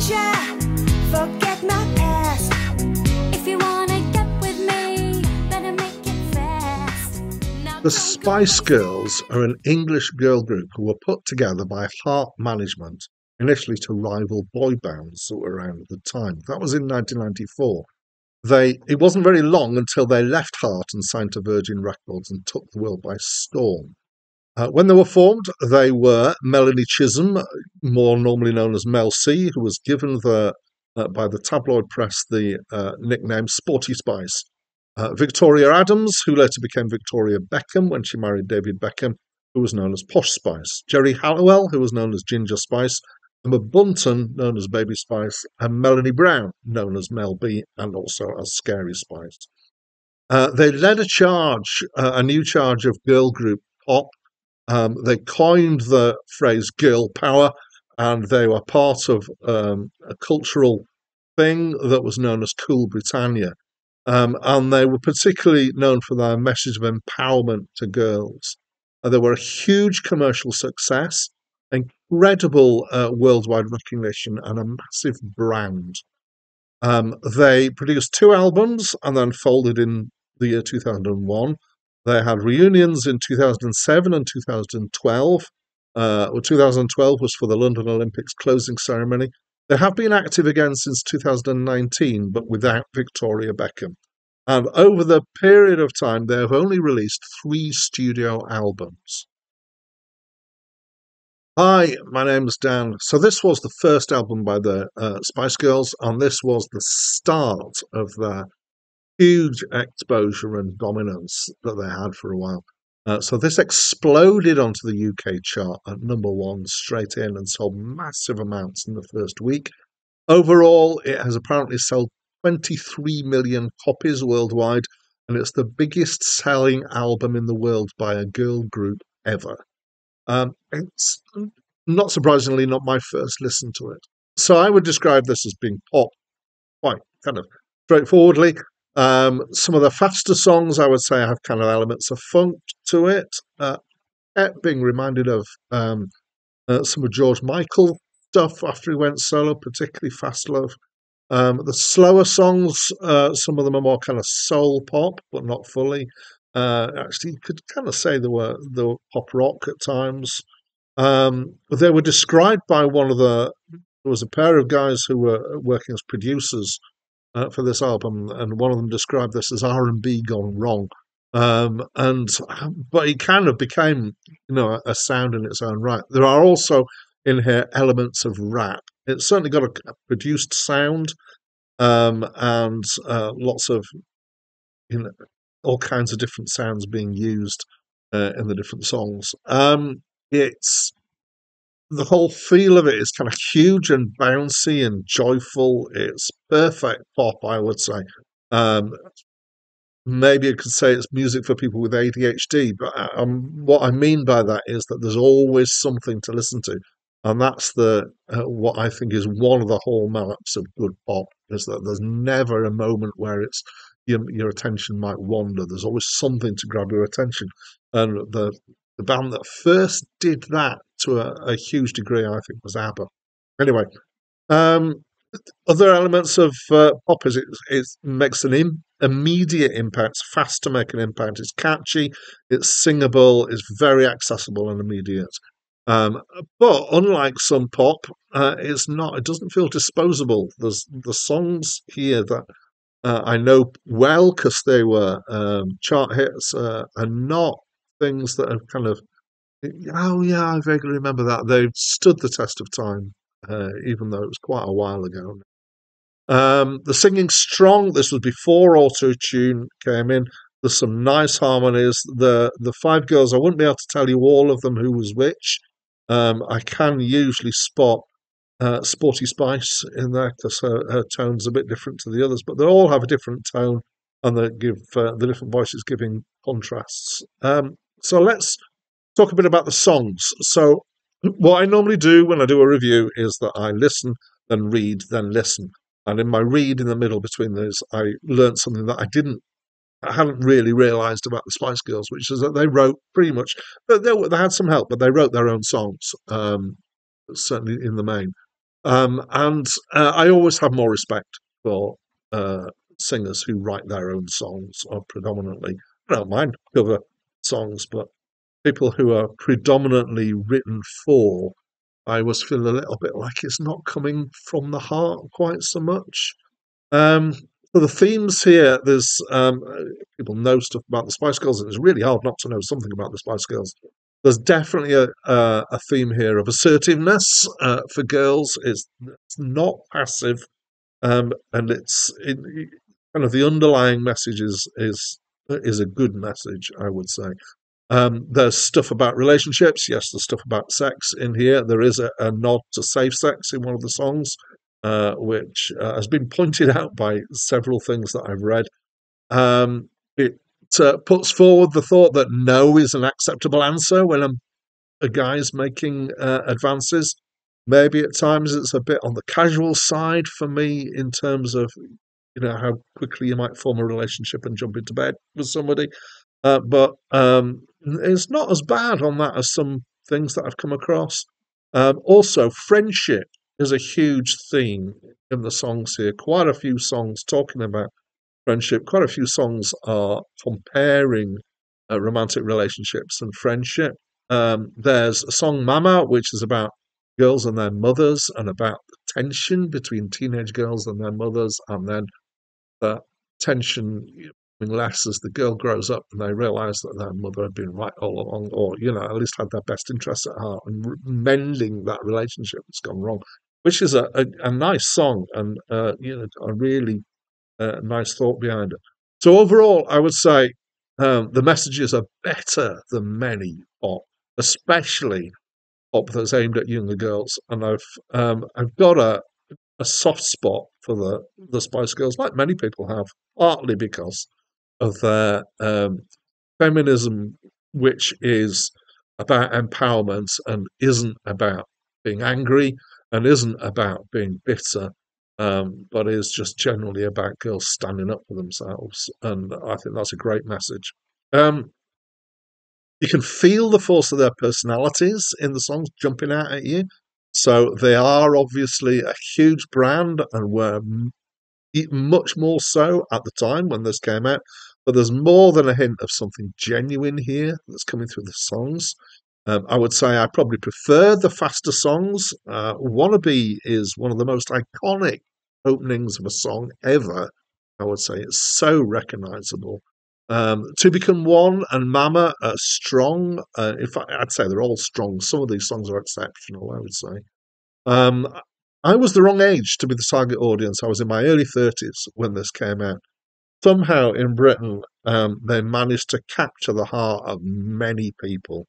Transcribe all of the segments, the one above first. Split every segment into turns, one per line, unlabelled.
future, forget my past. If you wanna get with me, better make it fast. Now
The
don't
Spice Girls are an English girl group who were put together by Heart Management, initially to rival boy bands that were around at the time. That was in 1994. It wasn't very long until they left Heart and signed to Virgin Records and took the world by storm. When they were formed, they were Melanie Chisholm, more normally known as Mel C, who was given by the tabloid press the nickname Sporty Spice. Victoria Adams, who later became Victoria Beckham when she married David Beckham, who was known as Posh Spice. Jerry Halliwell, who was known as Ginger Spice. Emma Bunton, known as Baby Spice. And Melanie Brown, known as Mel B, and also as Scary Spice. They led a new charge of girl group pop. They coined the phrase girl power, and they were part of a cultural thing that was known as Cool Britannia. And they were particularly known for their message of empowerment to girls. They were a huge commercial success, incredible worldwide recognition, and a massive brand. They produced 2 albums and then folded in the year 2001. They had reunions in 2007 and 2012. 2012 was for the London Olympics closing ceremony. They have been active again since 2019, but without Victoria Beckham. And over the period of time, they have only released 3 studio albums. Hi, my name's Dan. So this was the first album by the Spice Girls, and this was the start of their huge exposure and dominance that they had for a while. So this exploded onto the UK chart at #1 straight in and sold massive amounts in the first week. Overall, it has apparently sold 23 million copies worldwide, and it's the biggest selling album in the world by a girl group ever. It's not surprisingly not my first listen to it. So I would describe this as being pop, quite kind of straightforwardly. Some of the faster songs, I would say, have kind of elements of funk to it. Kept being reminded of some of George Michael stuff after he went solo, particularly Fast Love. The slower songs, some of them are more kind of soul pop, but not fully. Actually, you could kind of say they were pop rock at times. They were described by there was a pair of guys who were working as producers for this album, and one of them described this as R&B gone wrong. But it kind of became, a sound in its own right. There are also in here elements of rap. It's certainly got a produced sound, and lots of, all kinds of different sounds being used in the different songs. It's the whole feel of it is kind of huge and bouncy and joyful. It's perfect pop, I would say. Maybe you could say it's music for people with ADHD, but what I mean by that is that there's always something to listen to, and that's what I think is one of the hallmarks of good pop, is that there's never a moment where your attention might wander. There's always something to grab your attention, and the band that first did that to a huge degree, I think, was ABBA. Anyway, other elements of pop is it makes an immediate impact, fast to make an impact. It's catchy, it's singable, it's very accessible and immediate. But unlike some pop, it doesn't feel disposable. There's the songs here that I know well because they were chart hits, and not things that have kind of, oh yeah, I vaguely remember that. They've stood the test of time, even though it was quite a while ago. The singing's strong. This was before auto-tune came in. There's some nice harmonies. The 5 girls, I wouldn't be able to tell you all of them who was which. I can usually spot Sporty Spice in there because her tone's a bit different to the others, but they all have a different tone, and they give the different voices giving contrasts. So let's talk a bit about the songs. So what I normally do when I do a review is that I listen, then read, then listen. And in my read in the middle between those, I learned something that I hadn't really realised about the Spice Girls, which is that they wrote pretty much, they had some help, but they wrote their own songs, certainly in the main. And I always have more respect for singers who write their own songs, or predominantly, I don't mind cover songs, but people who are predominantly written for, I always feel a little bit like it's not coming from the heart quite so much. Um, so the themes here, there's people know stuff about the Spice Girls, and it's really hard not to know something about the Spice Girls. There's definitely a theme here of assertiveness for girls. It's not passive, and kind of the underlying message is a good message, I would say. There's stuff about relationships. Yes, there's stuff about sex in here. There is a nod to safe sex in one of the songs, which has been pointed out by several things that I've read. It puts forward the thought that no is an acceptable answer when a guy's making advances. Maybe at times it's a bit on the casual side for me in terms of how quickly you might form a relationship and jump into bed with somebody. But it's not as bad on that as some things that I've come across. Also, friendship is a huge theme in the songs here. Quite a few songs talking about friendship. Quite a few songs are comparing romantic relationships and friendship. There's a song Mama, which is about girls and their mothers and about the tension between teenage girls and their mothers, and then the tension less as the girl grows up and they realise that their mother had been right all along, or at least had their best interests at heart, and mending that relationship that's gone wrong, which is a nice song, and a really nice thought behind it. So overall, I would say the messages are better than many pop, especially pop that's aimed at younger girls, and I've got a soft spot for the Spice Girls, like many people have, partly because of their feminism, which is about empowerment and isn't about being angry and isn't about being bitter, but is just generally about girls standing up for themselves. And I think that's a great message. You can feel the force of their personalities in the songs jumping out at you. So they are obviously a huge brand and were much more so at the time when this came out. But there's more than a hint of something genuine here that's coming through the songs. I would say I probably prefer the faster songs. Wannabe is one of the most iconic openings of a song ever. I would say it's so recognizable. To Become One and Mama are strong. In fact, I'd say they're all strong. Some of these songs are exceptional, I would say. I was the wrong age to be the target audience. I was in my early 30s when this came out. Somehow in Britain, they managed to capture the heart of many people,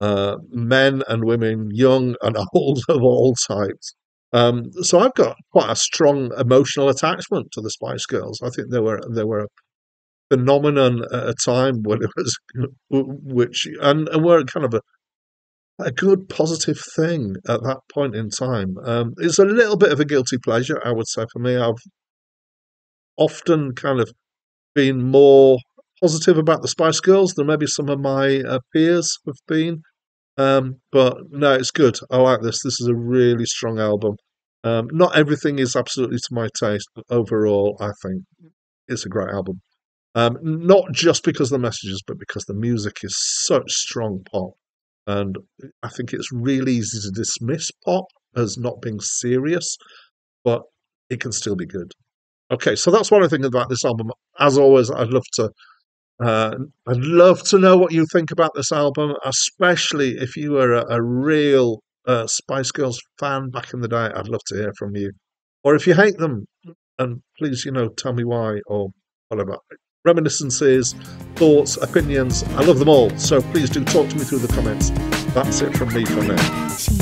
men and women, young and old, of all types. So I've got quite a strong emotional attachment to the Spice Girls. I think they were a phenomenon at a time when it was, and were kind of a good positive thing at that point in time. It's a little bit of a guilty pleasure, I would say, for me. I've often kind of been more positive about the Spice Girls than maybe some of my peers have been. But no, it's good. I like this. This is a really strong album. Not everything is absolutely to my taste, but overall, I think it's a great album. Not just because of the messages, but because the music is such strong pop. And I think it's really easy to dismiss pop as not being serious, but it can still be good. Okay, so that's what I think about this album. As always, I'd love to know what you think about this album, especially if you were a real Spice Girls fan back in the day. I'd love to hear from you. Or if you hate them, and please, tell me why or whatever. Reminiscences, thoughts, opinions, I love them all. So please do talk to me through the comments. That's it from me for now.